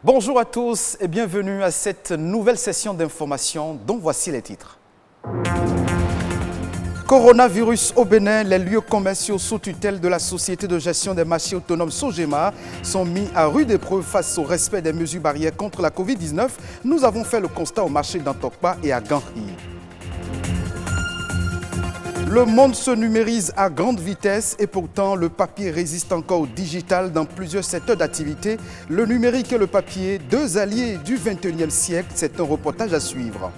Bonjour à tous et bienvenue à cette nouvelle session d'information dont voici les titres. Coronavirus au Bénin, les lieux commerciaux sous tutelle de la Société de gestion des marchés autonomes Sogema sont mis à rude épreuve face au respect des mesures barrières contre la Covid-19. Nous avons fait le constat au marché d'Antokpa et à Ganri. Le monde se numérise à grande vitesse et pourtant le papier résiste encore au digital dans plusieurs secteurs d'activité. Le numérique et le papier, deux alliés du XXIe siècle, c'est un reportage à suivre.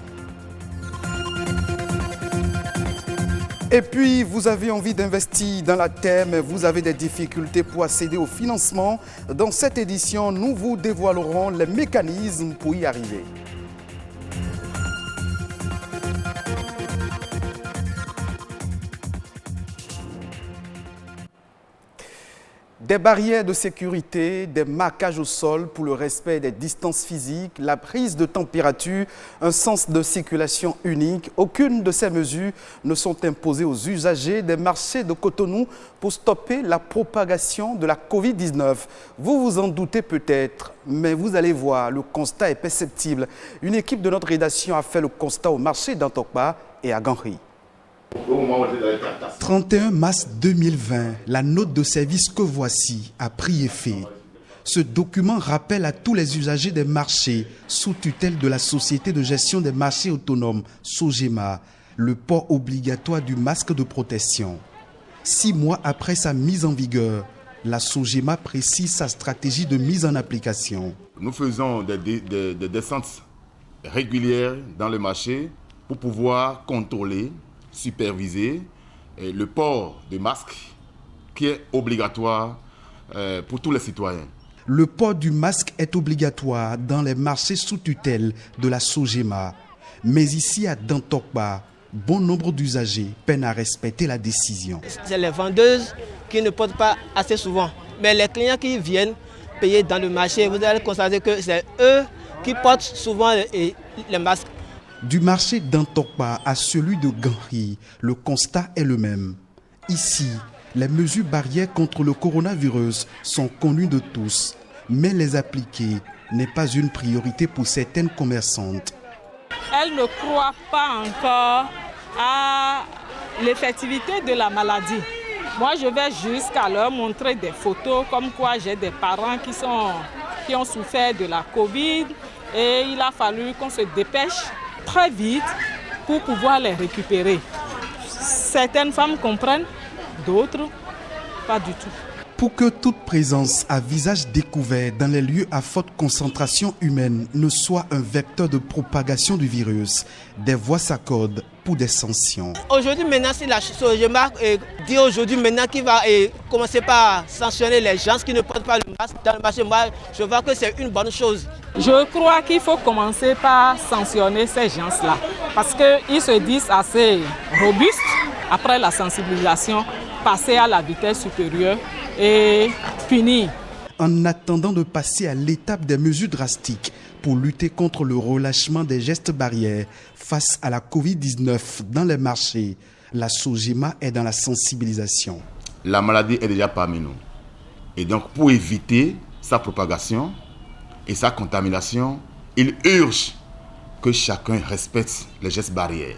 Et puis, vous avez envie d'investir dans la terre, mais vous avez des difficultés pour accéder au financement. Dans cette édition, nous vous dévoilerons les mécanismes pour y arriver. Des barrières de sécurité, des marquages au sol pour le respect des distances physiques, la prise de température, un sens de circulation unique. Aucune de ces mesures ne sont imposées aux usagers des marchés de Cotonou pour stopper la propagation de la Covid-19. Vous vous en doutez peut-être, mais vous allez voir, le constat est perceptible. Une équipe de notre rédaction a fait le constat au marché d'Antokpa et à Ganri. 31 mars 2020, la note de service que voici a pris effet. Ce document rappelle à tous les usagers des marchés sous tutelle de la Société de gestion des marchés autonomes Sogema le port obligatoire du masque de protection. 6 mois après sa mise en vigueur, la Sogema précise sa stratégie de mise en application. Nous faisons des descentes régulières dans le marché pour pouvoir contrôler, superviser le port de masque qui est obligatoire pour tous les citoyens. Le port du masque est obligatoire dans les marchés sous tutelle de la Sogema. Mais ici à Dantokpa, bon nombre d'usagers peinent à respecter la décision. C'est les vendeuses qui ne portent pas assez souvent. Mais les clients qui viennent payer dans le marché, vous allez constater que c'est eux qui portent souvent les masques. Du marché d'Antokpa à celui de Ganri, le constat est le même. Ici, les mesures barrières contre le coronavirus sont connues de tous, mais les appliquer n'est pas une priorité pour certaines commerçantes. Elles ne croient pas encore à l'effectivité de la maladie. Moi, je vais jusqu'à leur montrer des photos comme quoi j'ai des parents qui ont souffert de la Covid et il a fallu qu'on se dépêche très vite pour pouvoir les récupérer. Certaines femmes comprennent, d'autres pas du tout. Pour que toute présence à visage découvert dans les lieux à forte concentration humaine ne soit un vecteur de propagation du virus, des voix s'accordent pour des sanctions. Aujourd'hui, maintenant, si la Sogema dit aujourd'hui maintenant qu'il va commencer par sanctionner les gens qui ne portent pas le masque dans le marché, moi, je vois que c'est une bonne chose. Je crois qu'il faut commencer par sanctionner ces gens-là parce qu'ils se disent assez robustes. Après la sensibilisation, passer à la vitesse supérieure et punir. En attendant de passer à l'étape des mesures drastiques pour lutter contre le relâchement des gestes barrières face à la Covid-19 dans les marchés, la Sogema est dans la sensibilisation. La maladie est déjà parmi nous. Et donc, pour éviter sa propagation et sa contamination, il urge que chacun respecte les gestes barrières.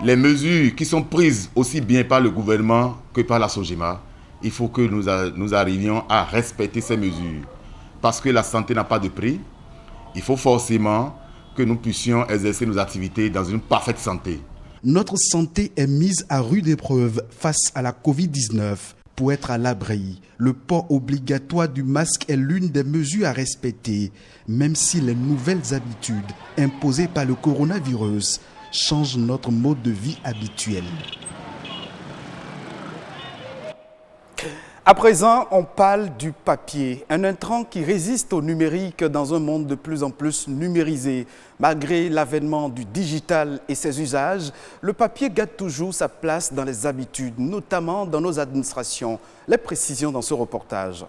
Les mesures qui sont prises aussi bien par le gouvernement que par la Sogema, il faut que nous arrivions à respecter ces mesures. Parce que la santé n'a pas de prix, il faut forcément que nous puissions exercer nos activités dans une parfaite santé. Notre santé est mise à rude épreuve face à la Covid-19. Pour être à l'abri, le port obligatoire du masque est l'une des mesures à respecter, même si les nouvelles habitudes imposées par le coronavirus changent notre mode de vie habituel. À présent, on parle du papier, un intrant qui résiste au numérique dans un monde de plus en plus numérisé. Malgré l'avènement du digital et ses usages, le papier garde toujours sa place dans les habitudes, notamment dans nos administrations. Les précisions dans ce reportage.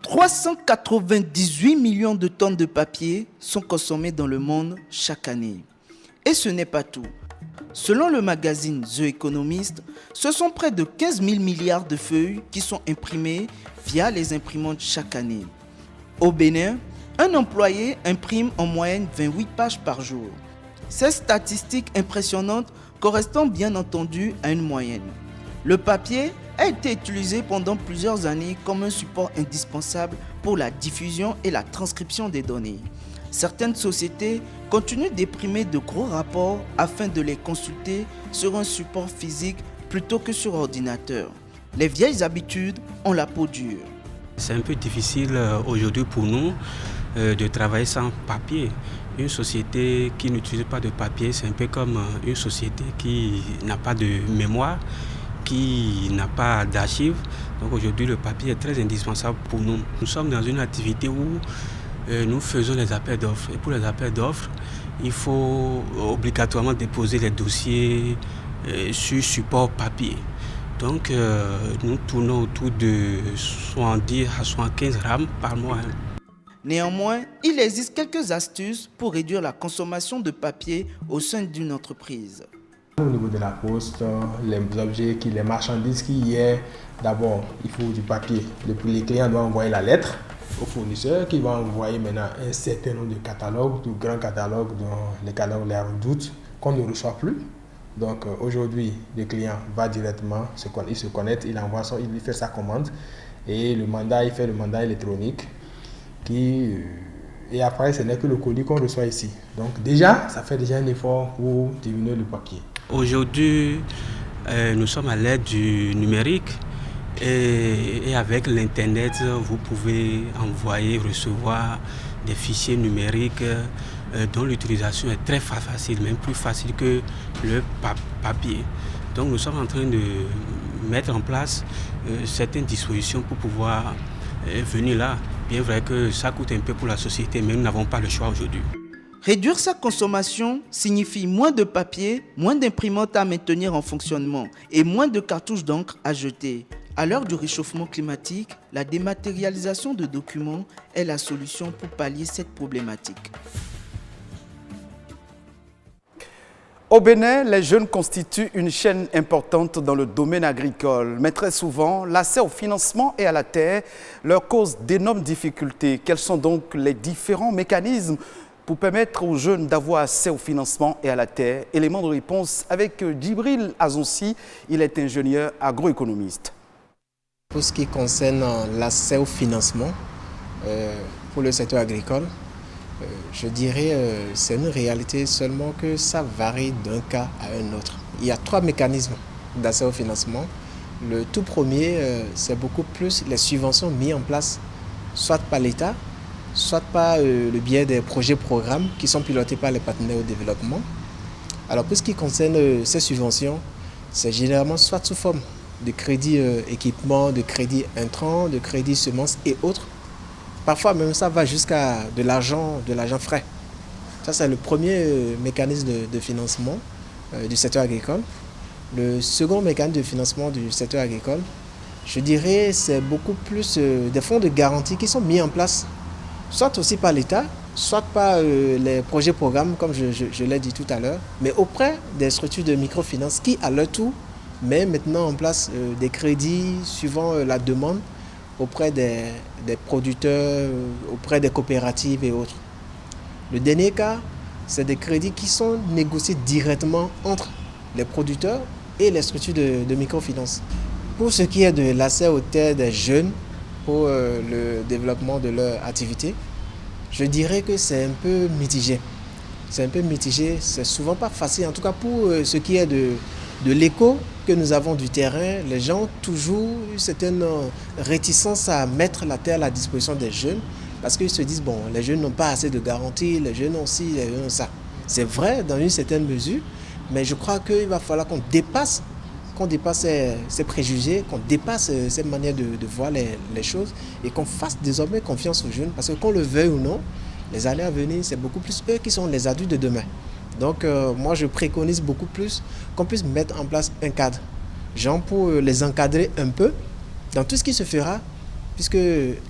398 millions de tonnes de papier sont consommées dans le monde chaque année. Et ce n'est pas tout. Selon le magazine The Economist, ce sont près de 15 000 milliards de feuilles qui sont imprimées via les imprimantes chaque année. Au Bénin, un employé imprime en moyenne 28 pages par jour. Ces statistiques impressionnantes correspondent bien entendu à une moyenne. Le papier a été utilisé pendant plusieurs années comme un support indispensable pour la diffusion et la transcription des données. Certaines sociétés continuent d'imprimer de gros rapports afin de les consulter sur un support physique plutôt que sur ordinateur. Les vieilles habitudes ont la peau dure. C'est un peu difficile aujourd'hui pour nous de travailler sans papier. Une société qui n'utilise pas de papier, c'est un peu comme une société qui n'a pas de mémoire, qui n'a pas d'archives. Donc aujourd'hui, le papier est très indispensable pour nous. Nous sommes dans une activité où nous faisons les appels d'offres. Et pour les appels d'offres, il faut obligatoirement déposer les dossiers sur support papier. Donc nous tournons autour de 70 à 75 rames par mois. Néanmoins, il existe quelques astuces pour réduire la consommation de papier au sein d'une entreprise. Au niveau de la poste, les marchandises qui y est, d'abord, il faut du papier. Les clients doivent envoyer la lettre au fournisseur qui va envoyer maintenant un certain nombre de catalogues, de grands catalogues, dont les catalogues les redoutes, qu'on ne reçoit plus. Donc aujourd'hui, le client va directement, il se connecte, il fait sa commande et il fait le mandat électronique et après ce n'est que le colis qu'on reçoit ici. Donc déjà, ça fait déjà un effort pour diminuer le papier. Aujourd'hui, nous sommes à l'aide du numérique et avec l'Internet, vous pouvez envoyer, recevoir des fichiers numériques dont l'utilisation est très facile, même plus facile que le papier. Donc nous sommes en train de mettre en place certaines dispositions pour pouvoir venir là. Bien vrai que ça coûte un peu pour la société, mais nous n'avons pas le choix aujourd'hui. Réduire sa consommation signifie moins de papier, moins d'imprimantes à maintenir en fonctionnement et moins de cartouches d'encre à jeter. À l'heure du réchauffement climatique, la dématérialisation de documents est la solution pour pallier cette problématique. Au Bénin, les jeunes constituent une chaîne importante dans le domaine agricole, mais très souvent, l'accès au financement et à la terre leur cause d'énormes difficultés. Quels sont donc les différents mécanismes pour permettre aux jeunes d'avoir accès au financement et à la terre? Élément de réponse avec Djibril Azonsi, il est ingénieur agroéconomiste. Pour ce qui concerne l'accès au financement pour le secteur agricole, je dirais c'est une réalité seulement que ça varie d'un cas à un autre. Il y a 3 mécanismes d'accès au financement. Le tout premier, c'est beaucoup plus les subventions mises en place, soit par l'État, soit par le biais des projets-programmes qui sont pilotés par les partenaires au développement. Alors pour ce qui concerne ces subventions, c'est généralement soit sous forme de crédit équipement, de crédit intrant, de crédit semences et autres. Parfois même ça va jusqu'à de l'argent frais. Ça c'est le premier mécanisme de financement du secteur agricole. Le second mécanisme de financement du secteur agricole, je dirais c'est beaucoup plus des fonds de garantie qui sont mis en place, soit aussi par l'État, soit par les projets-programmes comme je l'ai dit tout à l'heure, mais auprès des structures de microfinance qui à leur tour mettent maintenant en place des crédits suivant la demande auprès des producteurs, auprès des coopératives et autres. Le dernier cas, c'est des crédits qui sont négociés directement entre les producteurs et les structures de microfinance. Pour ce qui est de l'accès aux terres des jeunes pour le développement de leur activité, je dirais que c'est un peu mitigé. C'est un peu mitigé, c'est souvent pas facile, en tout cas pour ce qui est de l'écho que nous avons du terrain. Les gens ont toujours eu certaine réticence à mettre la terre à la disposition des jeunes parce qu'ils se disent, bon, les jeunes n'ont pas assez de garanties, les jeunes ont ci, les jeunes ont ça. C'est vrai dans une certaine mesure, mais je crois qu'il va falloir qu'on dépasse ces préjugés, qu'on dépasse cette manière de voir les choses et qu'on fasse désormais confiance aux jeunes parce que qu'on le veuille ou non, les années à venir, c'est beaucoup plus eux qui sont les adultes de demain. Donc moi je préconise beaucoup plus qu'on puisse mettre en place un cadre, genre pour les encadrer un peu dans tout ce qui se fera puisque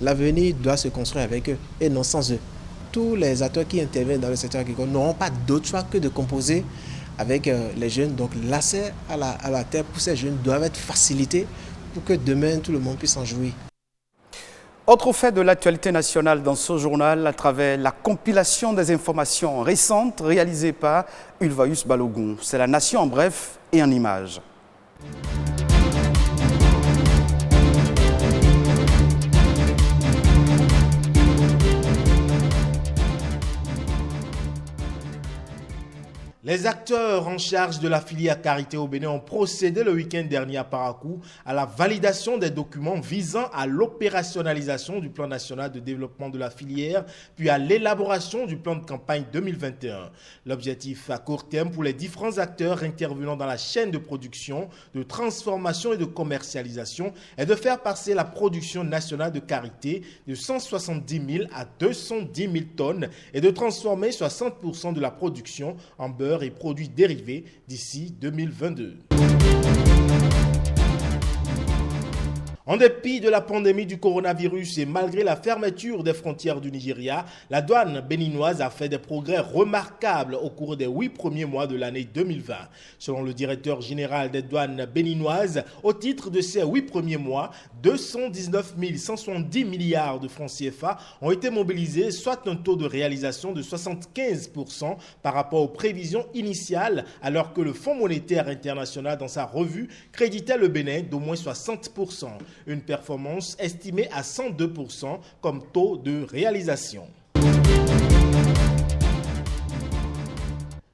l'avenir doit se construire avec eux et non sans eux. Tous les acteurs qui interviennent dans le secteur agricole n'auront pas d'autre choix que de composer avec les jeunes. Donc l'accès à la terre pour ces jeunes doit être facilité pour que demain tout le monde puisse en jouir. Autre fait de l'actualité nationale dans ce journal à travers la compilation des informations récentes réalisées par Ulvaeus Balogun. C'est la nation en bref et en images. Les acteurs en charge de la filière Carité au Bénin ont procédé le week-end dernier à Parakou à la validation des documents visant à l'opérationnalisation du plan national de développement de la filière, puis à l'élaboration du plan de campagne 2021. L'objectif à court terme pour les différents acteurs intervenant dans la chaîne de production, de transformation et de commercialisation est de faire passer la production nationale de Carité de 170 000 à 210 000 tonnes et de transformer 60% de la production en beurre et produits dérivés d'ici 2022. En dépit de la pandémie du coronavirus et malgré la fermeture des frontières du Nigeria, la douane béninoise a fait des progrès remarquables au cours des 8 premiers mois de l'année 2020. Selon le directeur général des douanes béninoises, au titre de ces 8 premiers mois, 219 170 milliards de francs CFA ont été mobilisés, soit un taux de réalisation de 75% par rapport aux prévisions initiales, alors que le Fonds monétaire international, dans sa revue, créditait le Bénin d'au moins 60%. Une performance estimée à 102% comme taux de réalisation.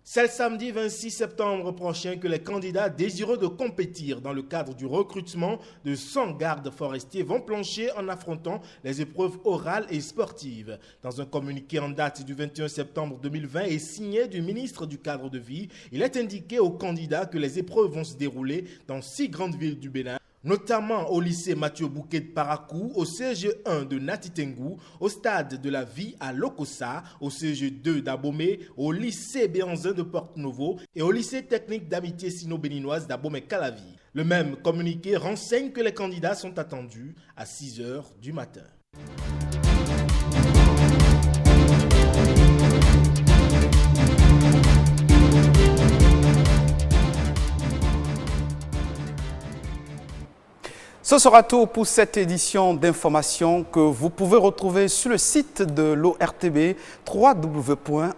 C'est le samedi 26 septembre prochain que les candidats désireux de compétir dans le cadre du recrutement de 100 gardes forestiers vont plancher en affrontant les épreuves orales et sportives. Dans un communiqué en date du 21 septembre 2020 et signé du ministre du Cadre de Vie, il est indiqué aux candidats que les épreuves vont se dérouler dans 6 grandes villes du Bénin, notamment au lycée Mathieu Bouquet de Parakou, au CG1 de Natitengu, au stade de la Vie à Lokossa, au CG2 d'Abomey, au lycée Béanzin de Porte-Novo et au lycée technique d'amitié sino-béninoise d'Abomey-Calavi. Le même communiqué renseigne que les candidats sont attendus à 6 h du matin. Ce sera tout pour cette édition d'information que vous pouvez retrouver sur le site de l'ORTB, www.ortb.bj.